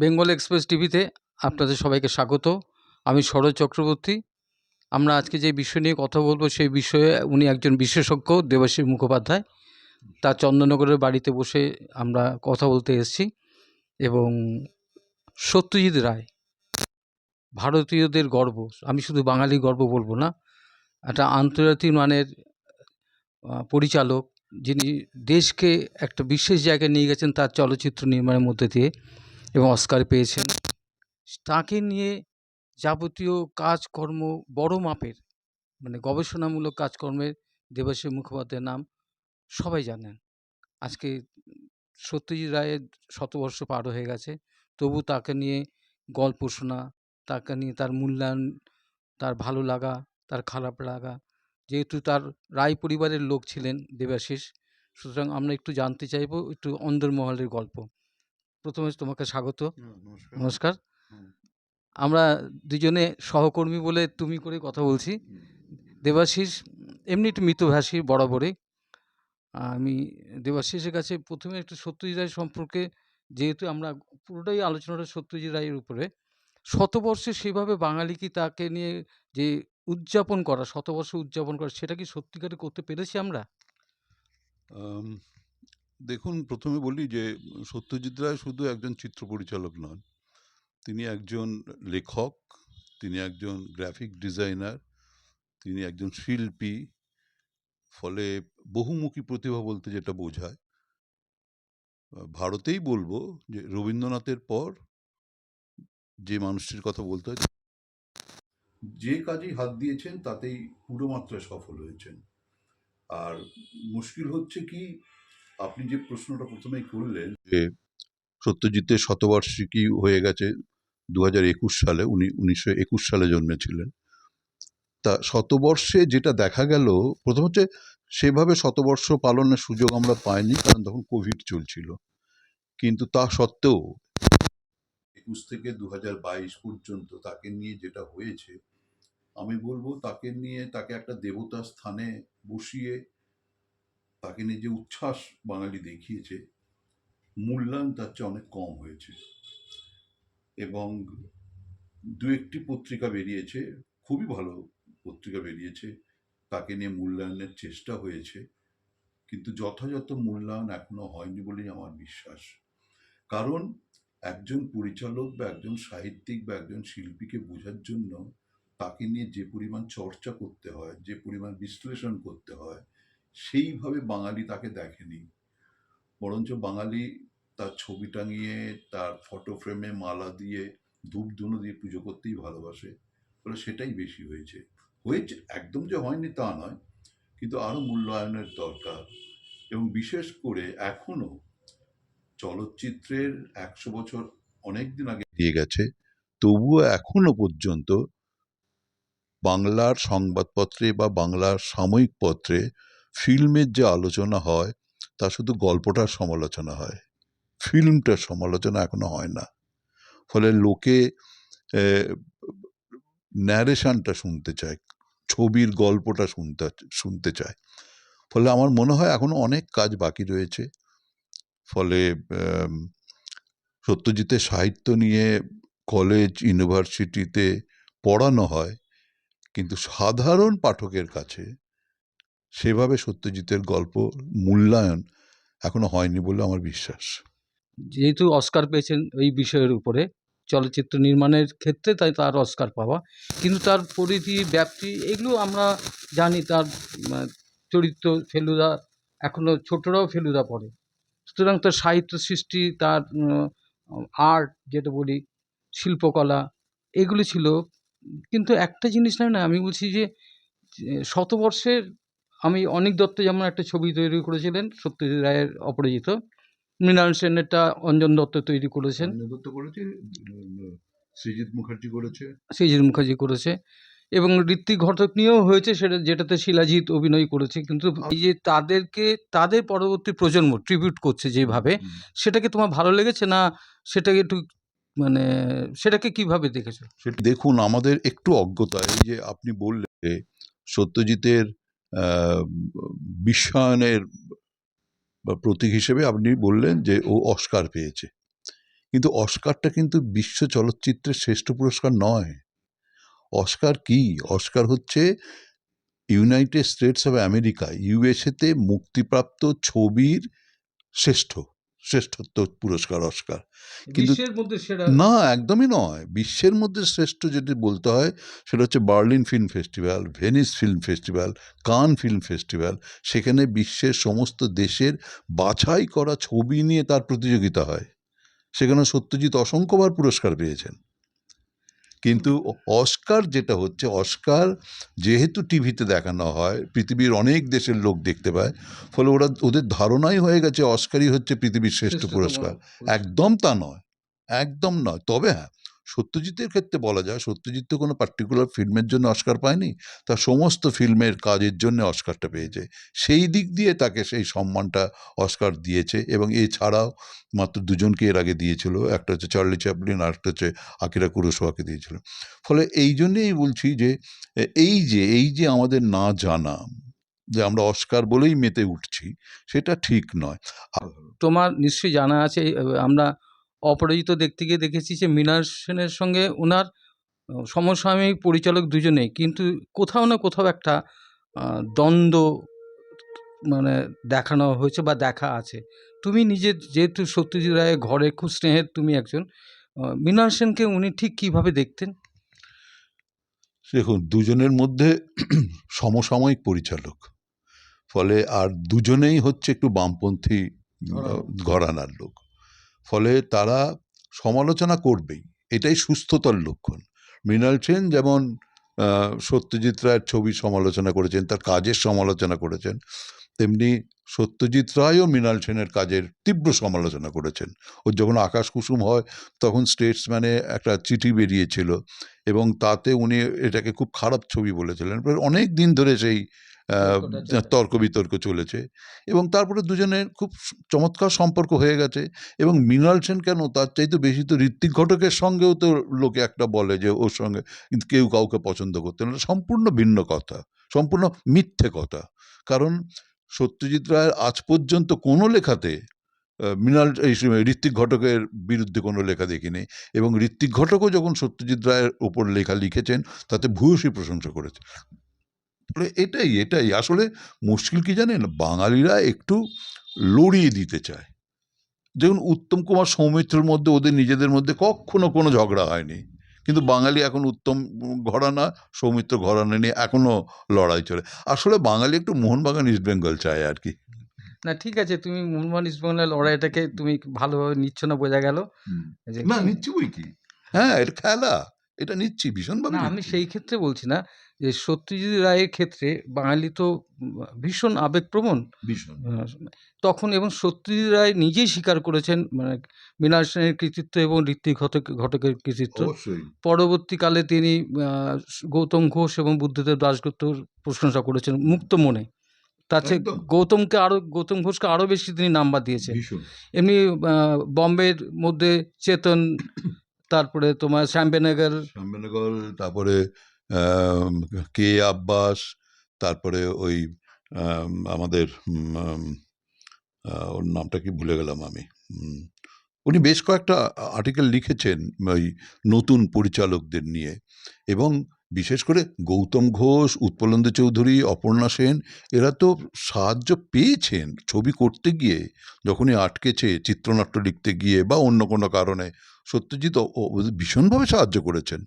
Bengal express টিভিতে আপনাদের সবাইকে স্বাগত। আমি শরৎ চক্রবর্তী। আমরা আজকে যে বিষয় নিয়ে কথা বলবো সেই বিষয়ে উনি একজন বিশেষজ্ঞ, দেবাশীষ মুখোপাধ্যায়। তার চন্দননগরের বাড়িতে বসে আমরা কথা বলতে এসেছি। এবং সত্যজিৎ রায় ভারতীয়দের গর্ব। আমি শুধু বাঙালি গর্ব বলবো না, একটা আন্তর্জাতিক মানের পরিচালক, যিনি দেশকে একটা বিশেষ জায়গায় নিয়ে গেছেন তার চলচ্চিত্র নির্মাণের মধ্যে দিয়ে, এবং অস্কার পেয়েছেন। তাকে নিয়ে যাবতীয় কাজকর্ম বড় মাপের, মানে গবেষণামূলক কাজকর্মের দেবাশীষ মুখোপাধ্যায়ের নাম সবাই জানেন। আজকে সত্যজিৎ রায়ের শতবর্ষ পার হয়ে গেছে, তবু তাকে নিয়ে গল্প শোনা, তাকে নিয়ে তার মূল্যায়ন, তার ভালো লাগা, তার খারাপ লাগা, যেহেতু তার রায় পরিবারের লোক ছিলেন দেবাশীষ, সুতরাং আমরা একটু জানতে চাইব একটু অন্দরমহলের গল্প। প্রথমে তোমাকে স্বাগত। নমস্কার। আমরা দুজনে সহকর্মী বলে তুমি করে কথা বলছি। দেবাশীষ এমনি একটু মিতভাষী বরাবরই। আমি দেবাশীষের কাছে প্রথমে একটু সত্যজিৎ রায় সম্পর্কে, যেহেতু আমরা পুরোটাই আলোচনাটা সত্যজিৎ রায়ের উপরে, শতবর্ষে সেভাবে বাঙালি কি তাকে নিয়ে যে উদযাপন করা, শতবর্ষ উদযাপন করা, সেটা কি সত্যিকারে করতে পেরেছি আমরা? দেখুন, প্রথমে বলি যে সত্যজিৎ রায় শুধু একজন চিত্র পরিচালক নন, তিনি একজন লেখক, তিনি একজন গ্রাফিক ডিজাইনার, তিনি একজন শিল্পী। ফলে বহুমুখী প্রতিভা বলতে যেটা বোঝায়, ভারতেই বলবো যে রবীন্দ্রনাথের পর যে মানুষটির কথা বলতে হয়, যে কাজেই হাত দিয়েছেন তাতেই পুরো মাত্রায় সফল হয়েছেন। আর মুশকিল হচ্ছে কি, আপনি যে প্রশ্নটা প্রথমেই করলেন যে সত্যজিতের শতবার্ষিকী হয়ে গেছে 2021 সালে, উনি 1921 সালে জন্মেছিলেন। তা শতবর্ষে যেটা দেখা গেল, প্রথম হচ্ছে সেভাবে শতবর্ষ পালনের সুযোগ আমরা পাইনি, কারণ তখন কোভিড চলছিল। কিন্তু তা সত্ত্বেও 21 থেকে 2022 পর্যন্ত তাকে নিয়ে যেটা হয়েছে, আমি বলবো তাকে নিয়ে, তাকে একটা দেবতার স্থানে বসিয়ে তাকে নিয়ে যে উচ্ছ্বাস বাঙালি দেখিয়েছে, মূল্যায়ন তার চেয়ে অনেক কম হয়েছে। এবং দু একটি পত্রিকা বেরিয়েছে, খুবই ভালো পত্রিকা বেরিয়েছে, তাকে নিয়ে মূল্যায়নের চেষ্টা হয়েছে, কিন্তু যথাযথ মূল্যায়ন এখনো হয়নি বলেই আমার বিশ্বাস। কারণ একজন পরিচালক বা একজন সাহিত্যিক বা একজন শিল্পীকে বোঝার জন্য তাকে নিয়ে যে পরিমাণ চর্চা করতে হয়, যে পরিমাণ বিশ্লেষণ করতে হয়, সেইভাবে বাঙালি তাকে দেখেনি। বরঞ্চ বাঙালি তার ছবি টাঙিয়ে, তার ফটো ফ্রেমে মালা দিয়ে, ধূপধুনো দিয়ে পুজো করতেই ভালোবাসে। ফলে সেটাই বেশি হয়েছে। একদম যে হয়নি তা নয়, কিন্তু আরো মূল্যায়নের দরকার। এবং বিশেষ করে এখনো চলচ্চিত্রের 100 বছর অনেকদিন আগে দিয়ে গেছে, তবুও এখনো পর্যন্ত বাংলার সংবাদপত্রে বা বাংলার সাময়িক পত্রে ফিল্মের যে আলোচনা হয়, তা শুধু গল্পটার সমালোচনা হয়, ফিল্মটার সমালোচনা এখনো হয় না। ফলে লোকে ন্যারেশনটা শুনতে চায়, ছবির গল্পটা শুনতে চায়। ফলে আমার মনে হয় এখনো অনেক কাজ বাকি রয়েছে। ফলে সত্যজিতের সাহিত্য নিয়ে কলেজ, ইউনিভার্সিটিতে পড়ানো হয়, কিন্তু সাধারণ পাঠকের কাছে সেভাবে সত্যজিতের গল্প মূল্যায়ন এখনো হয়নি বলে আমার বিশ্বাস। যেহেতু অস্কার পেয়েছেন এই বিষয়ের উপরে, চলচ্চিত্র নির্মাণের ক্ষেত্রে, তাই তার অস্কার পাওয়া, কিন্তু তার পরিধি, ব্যাপ্তি, এগুলো আমরা জানি। তার চরিত্র ফেলুদা, এখনও ছোটরাও ফেলুদা পড়ে। সুতরাং তার সাহিত্য সৃষ্টি, তার আর্ট যেটা বলি, শিল্পকলা, এগুলো ছিল। কিন্তু একটা জিনিস নয় না, আমি বলছি যে শতবর্ষের, আমি অনীক দত্ত যেমন একটা ছবি তৈরি করেছিলেন সত্যজিৎ রায়ের অপরাজিত, মৃণাল সেনেরটা অঞ্জন দত্ত তৈরি করেছেন, সৃজিত মুখার্জি করেছে, সৃজিত মুখার্জি করেছে, এবং ঋত্বিক ঘটক নিয়েও হয়েছে, সেটা যেটাতে শিলাজিৎ অভিনয় করেছে। কিন্তু এই যে তাদেরকে, তাদের পরবর্তী প্রজন্ম ট্রিবিউট করছে যেভাবে, সেটাকে তোমার ভালো লেগেছে না? সেটাকে একটু, মানে সেটাকে কিভাবে দেখেছো? সেটা দেখুন, আমাদের একটু অজ্ঞতা। এই যে আপনি বললেন যে সত্যজিতের বিশ্বায়নের বা প্রতীক হিসেবে আপনি বললেন যে ও অস্কার পেয়েছে, কিন্তু অস্কারটা কিন্তু বিশ্ব চলচ্চিত্রের শ্রেষ্ঠ পুরস্কার নয়। অস্কার কি? অস্কার হচ্ছে ইউনাইটেড স্টেটস অফ আমেরিকা, ইউএসএতে মুক্তিপ্রাপ্ত ছবির শ্রেষ্ঠত্ব পুরস্কার অস্কার। কিন্তু বিশ্বের মধ্যে সেরা না, একদমই নয়। বিশ্বের মধ্যে শ্রেষ্ঠ যদি বলতে হয় সেটা হচ্ছে Berlin film festival, Venice film festival, কান ফিল্ম ফেস্টিভ্যাল। সেখানে বিশ্বের সমস্ত দেশের বাছাই করা ছবি নিয়ে তার প্রতিযোগিতা হয়। সেখানে সত্যজিৎ অসংখ্যবার পুরস্কার পেয়েছেন। কিন্তু অস্কার যেটা হচ্ছে, অস্কার যেহেতু টিভিতে দেখানো হয়, পৃথিবীর অনেক দেশের লোক দেখতে পায়, ফলে ওদের ধারণাই হয়ে গেছে অস্কারই হচ্ছে পৃথিবীর শ্রেষ্ঠ শ্রেষ্ঠতম পুরস্কার। একদম তা নয়, একদম নয়। তবে হ্যাঁ, সত্যজিতের ক্ষেত্রে বলা যায়, সত্যজিৎ তো কোনো পার্টিকুলার ফিল্মের জন্য অস্কার পায়নি, তার সমস্ত ফিল্মের কাজের জন্য অস্কারটা পেয়েছে। সেই দিক দিয়ে তাকে সেই সম্মানটা অস্কার দিয়েছে। এবং এছাড়াও মাত্র দুজনকে এর আগে দিয়েছিল, একটা হচ্ছে চার্লি চ্যাপলিন, আর একটা হচ্ছে আকিরা কুরোসাওয়াকে দিয়েছিল। ফলে এই জন্যেই বলছি যে এই যে আমাদের না জানা, যে আমরা অস্কার বলেই মেতে উঠছি, সেটা ঠিক নয়। তোমার নিশ্চয়ই জানা আছে, আমরা অপরাজিত দেখতে গিয়ে দেখেছি যে মৃণাল সেনের সঙ্গে ওনার সমসাময়িক পরিচালক দুজনেই, কিন্তু কোথাও না কোথাও একটা দ্বন্দ্ব মানে দেখানো হয়েছে বা দেখা আছে। তুমি নিজে যেহেতু সত্যজিৎ রায়ের ঘরে খুব স্নেহের তুমি একজন, মৃণাল সেনকে উনি ঠিক কীভাবে দেখতেন? দেখুন, দুজনের মধ্যে সমসাময়িক পরিচালক, ফলে আর দুজনেই হচ্ছে একটু বামপন্থী ঘরানার লোক, ফলে তারা সমালোচনা করবেই, এটাই সুস্থতার লক্ষণ। মৃণাল সেন যেমন সত্যজিৎ রায়ের ছবির সমালোচনা করেছেন, তার কাজের সমালোচনা করেছেন, তেমনি সত্যজিৎ রায়ও মৃণাল সেনের কাজের তীব্র সমালোচনা করেছেন। ওর যখন আকাশ কুসুম হয়, তখন স্টেটসম্যানে একটা চিঠি বেরিয়েছিল এবং তাতে উনি এটাকে খুব খারাপ ছবি বলেছিলেন। অনেক দিন ধরে সেই তর্ক বিতর্ক চলেছে এবং তারপরে দুজনের খুব চমৎকার সম্পর্ক হয়ে গেছে। এবং মৃণাল সেন কেন, তার চাইতে বেশি তো ঋত্বিক ঘটকের সঙ্গেও তো লোকে একটা বলে যে ওর সঙ্গে কিন্তু কেউ কাউকে পছন্দ করতেন না। সম্পূর্ণ ভিন্ন কথা, সম্পূর্ণ মিথ্যে কথা। কারণ সত্যজিৎ রায়ের আজ পর্যন্ত কোনো লেখাতে ঋত্বিক ঘটকের বিরুদ্ধে কোনো লেখা দেখিনি, এবং ঋত্বিক ঘটকও যখন সত্যজিৎ রায়ের ওপর লেখা লিখেছেন তাতে ভূয়সী প্রশংসা করেছে। এটাই আসলে মুশকিল কি জানেন, বাঙালিরা একটু লড়িয়ে দিতে চায়। যেমন উত্তম কুমার সৌমিত্রের মধ্যে ওদের নিজেদের মধ্যে কখনো কোনো ঝগড়া হয়নি, কিন্তু বাঙালি এখন উত্তম ঘরানা সৌমিত্র ঘরানা নিয়ে এখনো লড়াই চলে। আসলে বাঙালি একটু মোহনবাগান ইস্ট বেঙ্গল চায় আর কি। না ঠিক আছে, তুমি মোহনবাগান ইস্ট বেঙ্গলের লড়াইটাকে তুমি ভালোভাবে নিচ্ছ না, বোঝা গেল। না, নিচ্ছি বই কি, হ্যাঁ এটা খেলা, এটা নিচ্ছি ভীষণভাবে না, আমি নিচ্ছি। সেই ক্ষেত্রে বলছি না, যে সত্যজিৎ রায়ের ক্ষেত্রে বাঙালি তো ভীষণ আবেগপ্রবণ ভীষণ। তখন, এবং সত্যজিৎ রায় নিজেই স্বীকার করেছেন মানে মৃণাল সেনের কৃতিত্ব এবং ঋত্বিক ঘটকের কৃতিত্ব। অবশ্যই। পরবর্তীকালে তিনি গৌতম ঘোষ এবং বুদ্ধদেব দাশগুপ্তর প্রশংসা করেছেন মুক্ত মনে। তার চেয়ে একদম গৌতম ঘোষকে আরও বেশি তিনি নাম্বার দিয়েছেন। ভীষণ। এমনি বম্বের মধ্যে চেতন, তারপরে তোমার শ্যাম বেনেগল, তারপরে কে আব্বাস, তারপরে ওই আমাদের ওর নামটা কি ভুলে গেলাম আমি। উনি বেশ কয়েকটা আর্টিকেল লিখেছেন ওই নতুন পরিচালকদের নিয়ে, এবং বিশেষ করে গৌতম ঘোষ, উৎপলেন্দু চৌধুরী, অপর্ণা সেন, এরা তো সাহায্য পেয়েছেন ছবি করতে গিয়ে, যখনই আটকেছে চিত্রনাট্য লিখতে গিয়ে বা অন্য কোনো কারণে। সত্যজিৎ ভীষণভাবে সাহায্য করেছেন।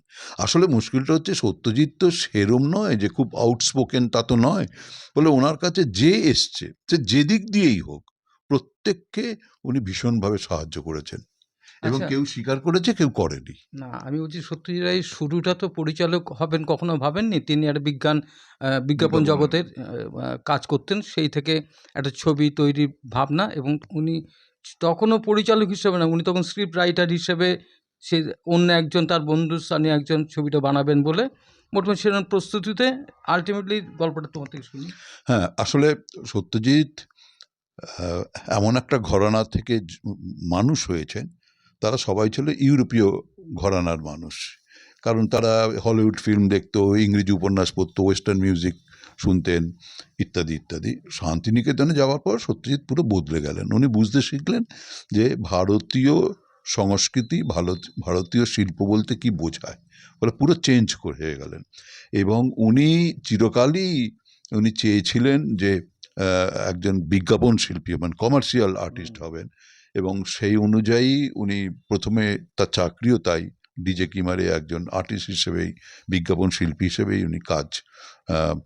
আসলে মুশকিলটা হচ্ছে সত্যজিৎ তো সেরম নয় যে খুব আউটস্পোকেন, তা তো নয়, বলে ওনার কাছে যে এসছে সে যে দিক দিয়েই হোক প্রত্যেককে উনি ভীষণভাবে সাহায্য করেছেন, এবং আচ্ছা কেউ স্বীকার করেছে, কেউ করেনি। না, আমি বলছি সত্যজিৎ রায় শুরুটা তো পরিচালক হবেন কখনো ভাবেননি। তিনি একটা বিজ্ঞাপন জগতের কাজ করতেন, সেই থেকে একটা ছবি তৈরির ভাবনা, এবং উনি তখনও পরিচালক হিসেবে না, উনি তখন স্ক্রিপ্ট রাইটার হিসেবে সে অন্য একজন তার বন্ধুর স্থানে একজন ছবিটা বানাবেন বলে মোটামুটি সেরকম প্রস্তুতিতে আলটিমেটলি গল্পটা তোমার থেকে শুনি। হ্যাঁ, আসলে সত্যজিৎ এমন একটা ঘরানা থেকে মানুষ হয়েছেন, তারা সবাই ছিল ইউরোপীয় ঘরানার মানুষ। কারণ তারা হলিউড ফিল্ম দেখতো, ইংরেজি উপন্যাস পড়তো, ওয়েস্টার্ন মিউজিক শুনতেন, ইত্যাদি ইত্যাদি। শান্তিনিকেতনে যাওয়ার পর সত্যজিৎ পুরো বদলে গেলেন। উনি বুঝতে শিখলেন যে ভারতীয় সংস্কৃতি ভারতীয় শিল্প বলতে কি বোঝায়, বলে পুরো চেঞ্জ হয়ে গেলেন। এবং চিরকালই উনি চেয়েছিলেন যে একজন বিজ্ঞাপন শিল্পী মানে কমার্শিয়াল আর্টিস্ট হবেন, এবং সেই অনুযায়ী উনি প্রথমে তার চাকরিও তাই ডিজে কিমারে একজন আর্টিস্ট হিসেবেই, বিজ্ঞাপন শিল্পী হিসেবেই উনি কাজ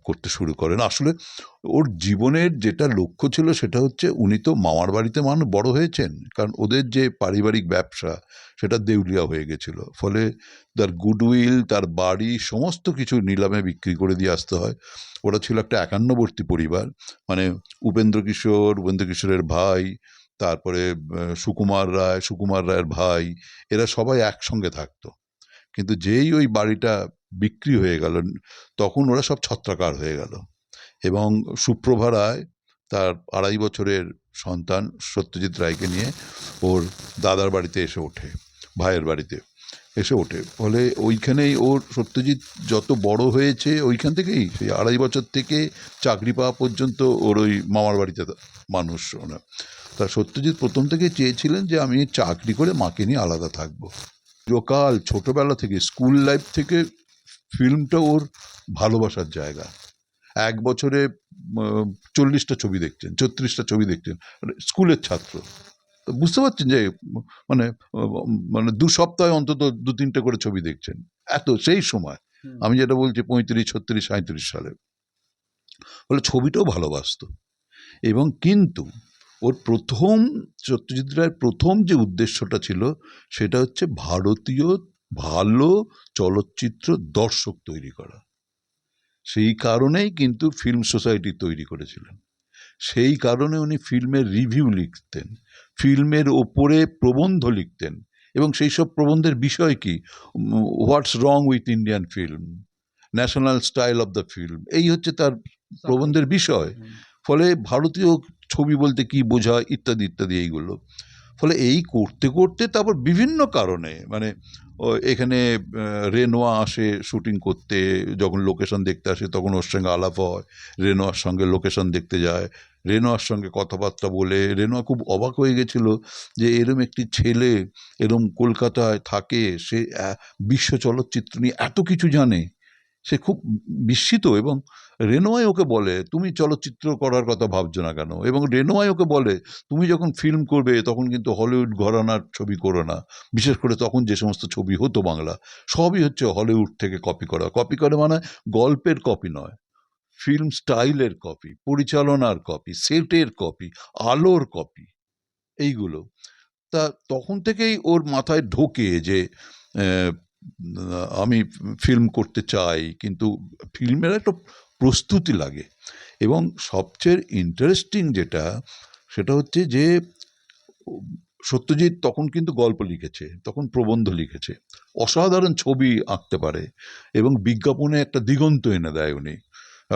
করতে শুরু করেন। আসলে ওর জীবনের যেটা লক্ষ্য ছিল সেটা হচ্ছে, উনি তো মামার বাড়িতে বড় হয়েছেন, কারণ ওদের যে পারিবারিক ব্যবসা সেটা দেউলিয়া হয়ে গেছিল, ফলে তার গুডউইল, তার বাড়ি, সমস্ত কিছু নিলামে বিক্রি করে দিয়ে আসতে হয়। ওরা ছিল একটা একান্নবর্তী পরিবার, মানে উপেন্দ্র কিশোরের ভাই, তারপরে সুকুমার রায়ের ভাই, এরা সবাই একসঙ্গে থাকতো। কিন্তু যেই ওই বাড়িটা বিক্রি হয়ে গেল, তখন ওরা সব ছত্রাকার হয়ে গেল। এবং সুপ্রভা রায় তার 2.5 বছরের সন্তান সত্যজিৎ রায়কে নিয়ে ওর দাদার বাড়িতে এসে ওঠে, ভাইয়ের বাড়িতে এসে ওঠে। ফলে ওইখানেই ওর সত্যজিৎ যত বড় হয়েছে, ওইখান থেকেই সেই 2.5 বছর থেকে চাকরি পাওয়া পর্যন্ত ওর ওই মামার বাড়িতে মানুষ। ওরা তা সত্যজিৎ প্রথম থেকে চেয়েছিলেন যে আমি চাকরি করে মাকে নিয়ে আলাদা থাকবো। চিরকাল ছোটবেলা থেকে, স্কুল লাইফ থেকে ফিল্মটা ওর ভালোবাসার জায়গা। 1 বছরে 40টা ছবি দেখছেন, 36টা ছবি দেখছেন, স্কুলের ছাত্র। তো বুঝতে পারছেন যে মানে মানে 2 সপ্তাহে অন্তত 2-3টে করে ছবি দেখছেন, এত সেই সময়। আমি যেটা বলছি 35, 36, 37 সালে। বলে ছবিটাও ভালোবাসতো। এবং কিন্তু ওর সত্যজিৎ রায়ের প্রথম যে উদ্দেশ্যটা ছিল সেটা হচ্ছে ভারতীয় ভালো চলচ্চিত্র দর্শক তৈরি করা। সেই কারণেই কিন্তু ফিল্ম সোসাইটি তৈরি করেছিলেন। সেই কারণে উনি ফিল্মের রিভিউ লিখতেন, ফিল্মের ওপরে প্রবন্ধ লিখতেন, এবং সেই সব প্রবন্ধের বিষয় কি, what's wrong with Indian film, national style of the film, এই হচ্ছে তার প্রবন্ধের বিষয়। ফলে ভারতীয় ছবি বলতে কি বোঝায় ইত্যাদি ইত্যাদি এইগুলো। ফলে এই করতে করতে তারপর বিভিন্ন কারণে, মানে এখানে রেনোয়া আসে শুটিং করতে, যখন লোকেশন দেখতে আসে তখন ওর সঙ্গে আলাপ হয়, রেনোয়ার সঙ্গে লোকেশন দেখতে যায়, রেনোয়ার সঙ্গে কথাবার্তা বলে। রেনোয়া খুব অবাক হয়ে গেছিল যে এরম একটি ছেলে এরম কলকাতায় থাকে, সে বিশ্ব চলচ্চিত্র নিয়ে এত কিছু জানে। সে খুব বিস্মিত, এবং রেনোয়াই ওকে বলে তুমি চলচ্চিত্র করার কথা ভাবছো না কেন, এবং রেনোয়াই ওকে বলে তুমি যখন ফিল্ম করবে তখন কিন্তু হলিউড ঘরানার ছবি করো না, বিশেষ করে তখন যে সমস্ত ছবি হতো বাংলা, সবই হচ্ছে হলিউড থেকে কপি করে, মানে গল্পের কপি নয়, ফিল্ম স্টাইলের কপি, পরিচালনার কপি, সেটের কপি, আলোর কপি, এইগুলো। তা তখন থেকেই ওর মাথায় ঢোকে যে আমি ফিল্ম করতে চাই, কিন্তু ফিল্মের একটা প্রস্তুতি লাগে। এবং সবচেয়ে ইন্টারেস্টিং যেটা, সেটা হচ্ছে যে সত্যজিৎ তখন কিন্তু গল্প লিখেছে, তখন প্রবন্ধ লিখেছে, অসাধারণ ছবি আঁকতে পারে, এবং বিজ্ঞাপনে একটা দিগন্ত এনে দেয় উনি।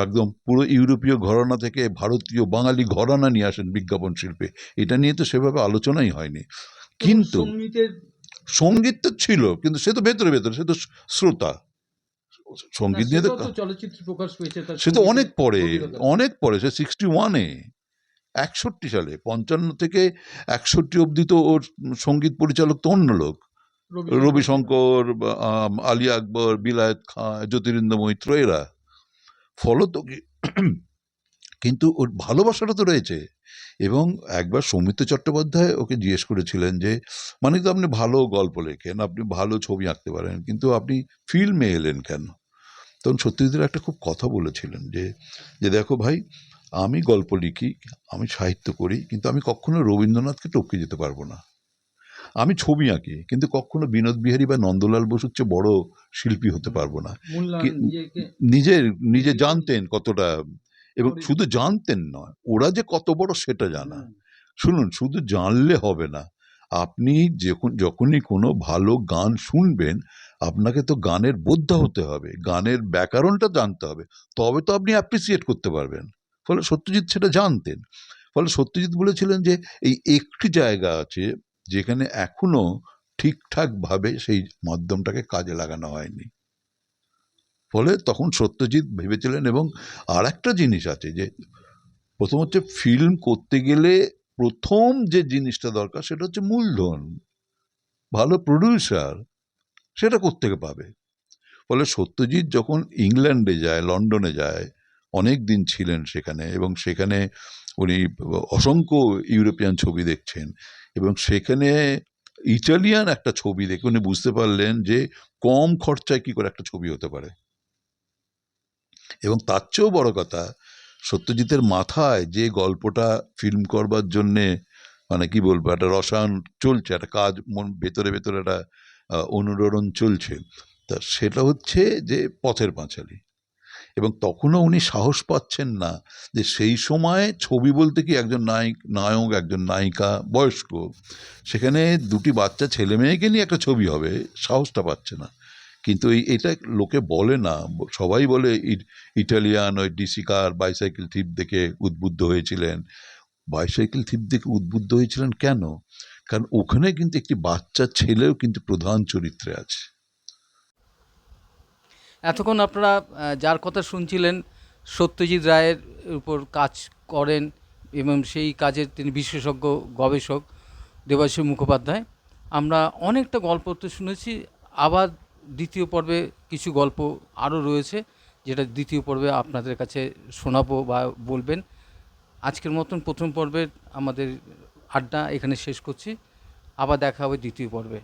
একদম পুরো ইউরোপীয় ঘরানা থেকে ভারতীয় বাঙালি ঘরানা নিয়ে আসেন বিজ্ঞাপন শিল্পে। এটা নিয়ে তো সেভাবে আলোচনাই হয়নি। কিন্তু সঙ্গীত তো ছিল, কিন্তু সে তো ভেতরে সে তো শ্রোতা। সঙ্গীত নিয়ে তো চলচ্চিত্র প্রকাশ পেয়েছে, সে তো অনেক পরে সে 61-এ, 61 সালে, 55 থেকে 61 অবধি তো ওর সঙ্গীত পরিচালক তো অন্য লোক, রবিশঙ্কর, আলী আকবর, বিলায়েত খাঁ, জ্যোতিরিন্দ্র মৈত্র, এরা। ফলত কিন্তু ওর ভালোবাসাটা তো রয়েছে। এবং একবার সৌমিত্র চট্টোপাধ্যায় ওকে জিজ্ঞেস করেছিলেন যে মানে তো আপনি ভালো গল্প লেখেন, আপনি ভালো ছবি আঁকতে পারেন, কিন্তু আপনি ফিল্মে এলেন কেন? তখন সত্যজিৎ একটা খুব কথা বলেছিলেন যে দেখো ভাই, আমি গল্প লিখি, আমি সাহিত্য করি, কিন্তু আমি কখনো রবীন্দ্রনাথকে টপকে যেতে পারবো না। আমি ছবি আঁকি, কিন্তু কখনো বিনোদ বিহারী বা নন্দলাল বসুর চেয়ে বড় শিল্পী হতে পারবো না। নিজে জানতেন কতটা, এবং শুধু জানতেন নয়, ওরা যে কত বড় সেটা জানা। শুনুন, শুধু জানলে হবে না, আপনি যখনই কোনো ভালো গান শুনবেন, আপনাকে তো গানের বোদ্ধা হতে হবে, গানের ব্যাকরণটা জানতে হবে, তবে তো আপনি অ্যাপ্রিসিয়েট করতে পারবেন। ফলে সত্যজিৎ সেটা জানতেন। ফলে সত্যজিৎ বলেছিলেন যে এই একটি জায়গা আছে যেখানে এখনো ঠিকঠাকভাবে সেই মাধ্যমটাকে কাজে লাগানো হয়নি। ফলে তখন সত্যজিৎ ভেবেছিলেন। এবং আর একটা জিনিস আছে যে প্রথম হচ্ছে ফিল্ম করতে গেলে প্রথম যে জিনিসটা দরকার সেটা হচ্ছে মূলধন। ভালো প্রডিউসার সেটা কোত্থেকে পাবে? ফলে সত্যজিৎ যখন ইংল্যান্ডে যায়, লন্ডনে যায়, অনেক দিন ছিলেন সেখানে, এবং সেখানে উনি অসংখ্য ইউরোপিয়ান ছবি দেখছেন, এবং সেখানে ইটালিয়ান একটা ছবি দেখে উনি বুঝতে পারলেন যে কম খরচায় কি করে একটা ছবি হতে পারে। এবং তার চেয়েও বড় কথা, সত্যজিতের মাথায় যে গল্পটা ফিল্ম করবার জন্যে, মানে কি বলবো, একটা রসায়ন চলছে, একটা কাজ মন ভেতরে ভেতরে একটা অনুরণন চলছে, তা সেটা হচ্ছে যে পথের পাঁচালী। এবং তখনও উনি সাহস পাচ্ছেন না যে সেই সময় ছবি বলতে কি একজন নায়ক একজন নায়িকা বয়স্ক, সেখানে দুটি বাচ্চা ছেলে মেয়েকে নিয়ে একটা ছবি হবে, সাহসটা পাচ্ছে না। কিন্তু এটা লোকে বলে না, সবাই বলে ইটালিয়ান ওই ডিসি কার বাইসাইকেল থিপ দেখে উদ্বুদ্ধ হয়েছিলেন। বাইসাইকেল থিপ দেখে উদ্বুদ্ধ হয়েছিলেন কেন? কারণ ওখানে কিন্তু একটি বাচ্চা ছেলেও কিন্তু প্রধান চরিত্রে আছে। এতক্ষণ আপনারা যার কথা শুনছিলেন সত্যজিৎ রায়ের উপর কাজ করেন এবং সেই কাজের তিনি বিশেষজ্ঞ গবেষক দেবাশিস মুখোপাধ্যায়। আমরা অনেকটা গল্প তো শুনেছি, আবার দ্বিতীয় পর্বে কিছু গল্প আরও রয়েছে, যেটা দ্বিতীয় পর্বে আপনাদের কাছে শোনাবো বা বলবেন। আজকের মতন প্রথম পর্বের আমাদের আড্ডা এখানে শেষ করছি, আবার দেখা হবে দ্বিতীয় পর্বে।